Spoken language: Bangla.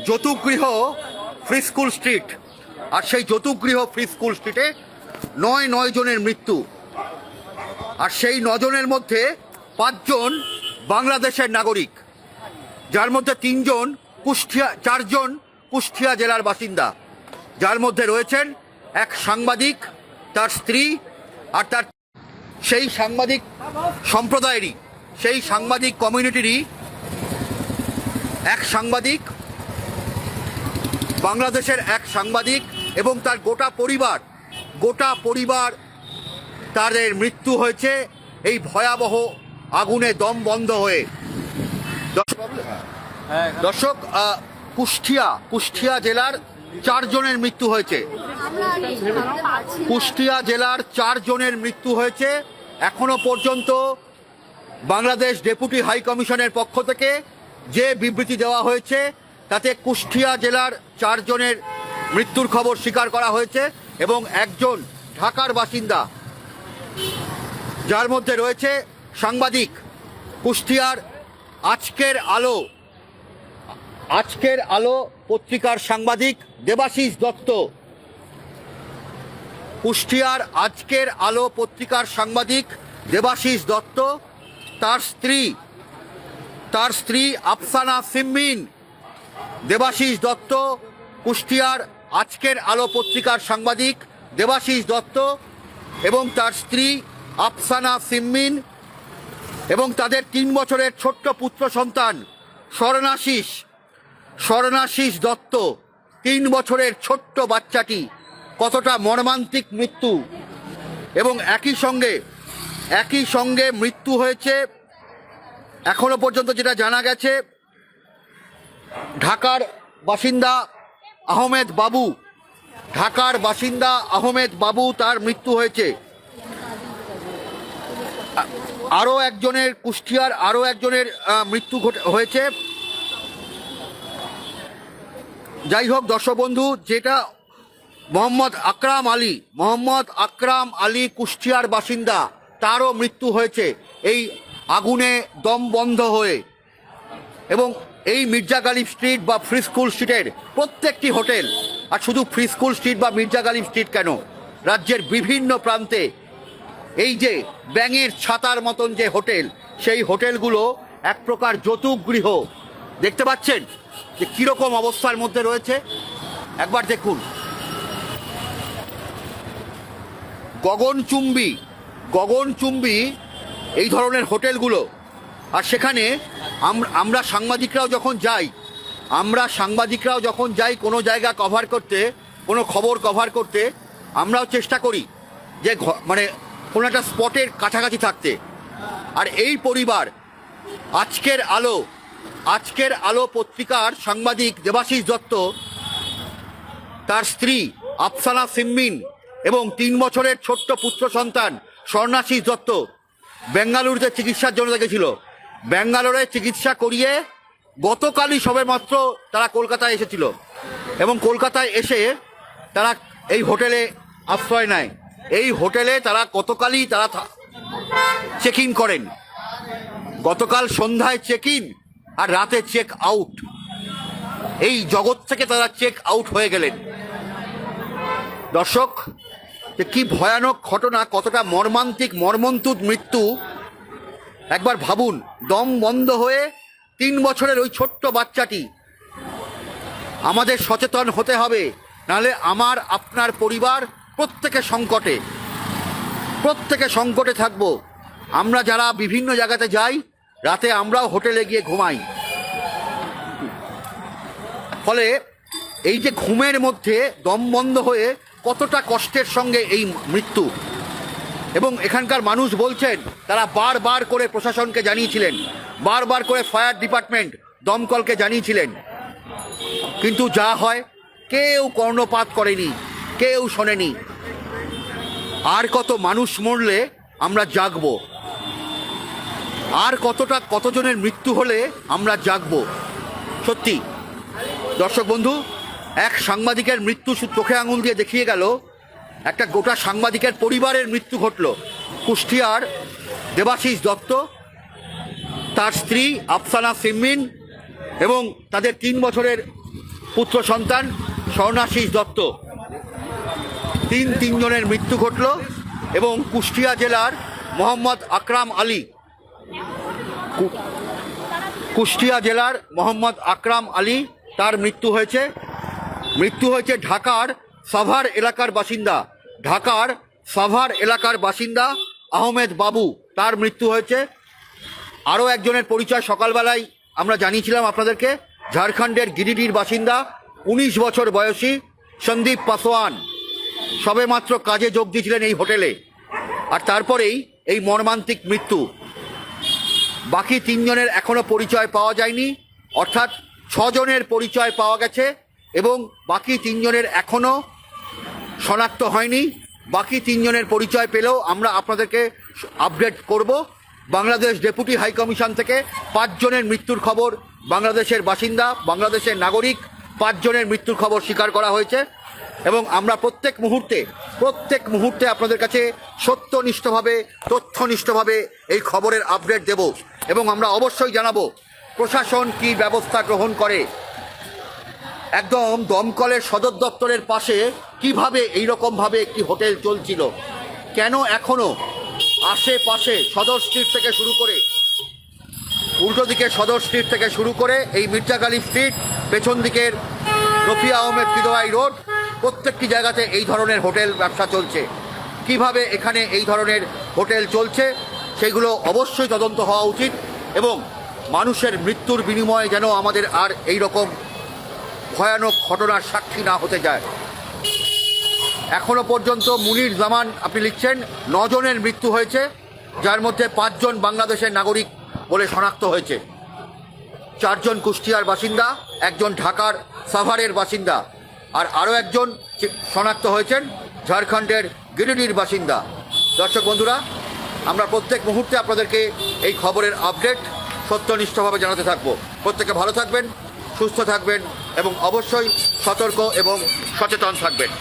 যৌতুকগৃহ ফ্রি স্কুল স্ট্রিট, আর সেই যৌতুকগৃহ ফ্রি স্কুল স্ট্রিটে নয় জনের মৃত্যু, আর সেই 9 জনের মধ্যে 5 জন বাংলাদেশের নাগরিক, যার মধ্যে 4 জন কুষ্টিয়া জেলার বাসিন্দা, যার মধ্যে রয়েছেন এক সাংবাদিক, তার স্ত্রী, আর তার সেই সাংবাদিক সম্প্রদায়েরই, সেই সাংবাদিক কমিউনিটিরই এক সাংবাদিক, বাংলাদেশের এক সাংবাদিক এবং তার গোটা পরিবার তাদের মৃত্যু হয়েছে এই ভয়াবহ আগুনে দম বন্ধ হয়ে। দর্শক, কুষ্টিয়া জেলার 4 জনের মৃত্যু হয়েছে। কুষ্টিয়া জেলার 4 জনের মৃত্যু হয়েছে। এখনো পর্যন্ত বাংলাদেশ ডেপুটি হাই কমিশনের পক্ষ থেকে যে বিবৃতি দেওয়া হয়েছে তাতে কুষ্টিয়া জেলার 4 জনের মৃত্যুর খবর স্বীকার করা হয়েছে এবং 1 জন ঢাকার বাসিন্দা, যার মধ্যে রয়েছে সাংবাদিক, কুষ্টিয়ার আজকের আলো পত্রিকার সাংবাদিক দেবাশিস দত্ত। কুষ্টিয়ার আজকের আলো পত্রিকার সাংবাদিক দেবাশিস দত্ত, তার স্ত্রী আফসানা সিম্মিন। দেবাশিস দত্ত, কুষ্টিয়ার আজকের আলো পত্রিকার সাংবাদিক দেবাশিস দত্ত এবং তার স্ত্রী আফসানা সিম্মিন এবং তাদের 3 বছরের ছোট্ট পুত্র সন্তান স্বর্ণাশিস দত্ত। 3 বছরের ছোট্ট বাচ্চাটি, কতটা মর্মান্তিক মৃত্যু। এবং একই সঙ্গে মৃত্যু হয়েছে এখনো পর্যন্ত যেটা জানা গেছে, ঢাকার বাসিন্দা আহমেদ বাবু, তার মৃত্যু হয়েছে। কুষ্টিয়ার আরও একজনের মৃত্যু হয়েছে। যাই হোক দর্শক বন্ধু, যেটা মোহাম্মদ আকরাম আলী কুষ্টিয়ার বাসিন্দা, তারও মৃত্যু হয়েছে এই আগুনে দম বন্ধ হয়ে। এবং এই মির্জা গালিব স্ট্রিট বা ফ্রি স্কুল স্ট্রিটের প্রত্যেকটি হোটেল, আর শুধু ফ্রি স্কুল স্ট্রিট বা মির্জা গালিব স্ট্রিট কেন, রাজ্যের বিভিন্ন প্রান্তে এই যে ব্যাঙের ছাতার মতন যে হোটেল, সেই হোটেলগুলো এক প্রকার যৌতুকগৃহ। দেখতে পাচ্ছেন যে কীরকম অবস্থার মধ্যে রয়েছে, একবার দেখুন। গগনচুম্বী এই ধরনের হোটেলগুলো। আর সেখানে আমরা সাংবাদিকরাও যখন যাই কোনো জায়গা কভার করতে, কোনো খবর কভার করতে, আমরাও চেষ্টা করি যে মানে কোনো একটা স্পটের কাছাকাছি থাকতে। আর এই পরিবার আজকের আলো পত্রিকার সাংবাদিক দেবাশিস দত্ত, তার স্ত্রী আফসানা সিম্মিন এবং 3 বছরের ছোট্ট পুত্র সন্তান স্বর্ণাশিস দত্ত বেঙ্গালুরুতে চিকিৎসার জন্য গেছিল। ব্যাঙ্গালোরে চিকিৎসা করিয়ে গতকালই সবেমাত্র তারা কলকাতায় এসেছিল এবং কলকাতায় এসে তারা এই হোটেলে আশ্রয় নেয়। এই হোটেলে তারা গতকালই চেক ইন করেন। গতকাল সন্ধ্যায় চেক ইন আর রাতে চেক আউট। এই জগৎ থেকে তারা চেক আউট হয়ে গেলেন। দর্শক, যে কি ভয়ানক ঘটনা, কতটা মর্মন্তুদ মৃত্যু, একবার ভাবুন। দম বন্ধ হয়ে 3 বছরের ওই ছোট্ট বাচ্চাটি। আমাদের সচেতন হতে হবে, নাহলে আপনার পরিবার প্রত্যেকে সংকটে থাকবো। আমরা যারা বিভিন্ন জায়গাতে যাই, রাতে আমরাও হোটেলে গিয়ে ঘুমাই। ফলে এই যে ঘুমের মধ্যে দম বন্ধ হয়ে কতটা কষ্টের সঙ্গে এই মৃত্যু। এবং এখানকার মানুষ বলছেন তারা বারবার করে প্রশাসনকে জানিয়েছিলেন, বারবার করে ফায়ার ডিপার্টমেন্ট, দমকলকে জানিয়েছিলেন, কিন্তু যা হয় কেউ কর্ণপাত করেনি, কেউ শোনেনি। আর কত মানুষ মরলে আমরা জাগবো, আর কতজনের মৃত্যু হলে আমরা জাগবো। সত্যি দর্শক বন্ধু, এক সাংবাদিকের মৃত্যু চোখে আঙুল দিয়ে দেখিয়ে গেল, একটা গোটা সাংবাদিকের পরিবারের মৃত্যু ঘটল। কুষ্টিয়ার দেবাশিস দত্ত, তার স্ত্রী আফসানা সিম্মিন এবং তাদের 3 বছরের পুত্র সন্তান স্বর্ণাশিস দত্ত। তিনজনের মৃত্যু ঘটল। এবং কুষ্টিয়া জেলার মোহাম্মদ আকরাম আলী, কুষ্টিয়া জেলার মোহাম্মদ আকরাম আলী, তার মৃত্যু হয়েছে। ঢাকার সাভার এলাকার বাসিন্দা, ঢাকার সাভার এলাকার বাসিন্দা আহমেদ বাবু, তার মৃত্যু হয়েছে। আরও একজনের পরিচয় সকালবেলায় আমরা জানিয়েছিলাম আপনাদেরকে, ঝাড়খণ্ডের গিরিডির বাসিন্দা 19 বছর বয়সী সন্দীপ পাসওয়ান, সবেমাত্র কাজে যোগ দিয়েছিলেন এই হোটেলে, আর তারপরেই এই মর্মান্তিক মৃত্যু। বাকি 3 জনের এখনও পরিচয় পাওয়া যায়নি, অর্থাৎ 6 জনের পরিচয় পাওয়া গেছে এবং বাকি 3 জনের এখনও শনাক্ত হয়নি। বাকি 3 জনের পরিচয় পেলেও আমরা আপনাদেরকে আপডেট করব। বাংলাদেশ ডেপুটি হাই কমিশন থেকে 5 জনের মৃত্যুর খবর, বাংলাদেশের বাসিন্দা, বাংলাদেশের নাগরিক 5 জনের মৃত্যুর খবর স্বীকার করা হয়েছে। এবং আমরা প্রত্যেক মুহূর্তে আপনাদের কাছে সত্যনিষ্ঠভাবে, তথ্যনিষ্ঠভাবে এই খবরের আপডেট দেব এবং আমরা অবশ্যই জানাবো প্রশাসন কী ব্যবস্থা গ্রহণ করে। একদম দমকলের সদর দপ্তরের পাশে কিভাবে এইরকমভাবে একটি হোটেল চলছিল, কেন এখনও আশেপাশে সদর স্ট্রিট থেকে শুরু করে, উল্টো দিকে সদর স্ট্রিট থেকে শুরু করে এই মির্জাকালী স্ট্রিট, পেছন দিকের রফি আহমেদ কিদওয়াই রোড, প্রত্যেকটি জায়গাতে এই ধরনের হোটেল ব্যবসা চলছে। কিভাবে এখানে এই ধরনের হোটেল চলছে সেগুলো অবশ্যই তদন্ত হওয়া উচিত এবং মানুষের মৃত্যুর বিনিময়ে যেন আমাদের আর এই রকম ভয়ানক ঘটনার সাক্ষী না হতে যায়। এখনও পর্যন্ত মুনির জামান আপনি লিখছেন 9 জনের মৃত্যু হয়েছে, যার মধ্যে 5 জন বাংলাদেশের নাগরিক বলে শনাক্ত হয়েছে। 4 জন কুষ্টিয়ার বাসিন্দা, 1 জন ঢাকার সাভারের বাসিন্দা, আর আরও 1 জন শনাক্ত হয়েছেন ঝাড়খণ্ডের গিরিডির বাসিন্দা। দর্শক বন্ধুরা, আমরা প্রত্যেক মুহূর্তে আপনাদেরকে এই খবরের আপডেট সত্যনিষ্ঠভাবে জানাতে থাকবো। প্রত্যেকে ভালো থাকবেন, সুস্থ থাকবেন এবং অবশ্যই সতর্ক এবং সচেতন থাকবেন।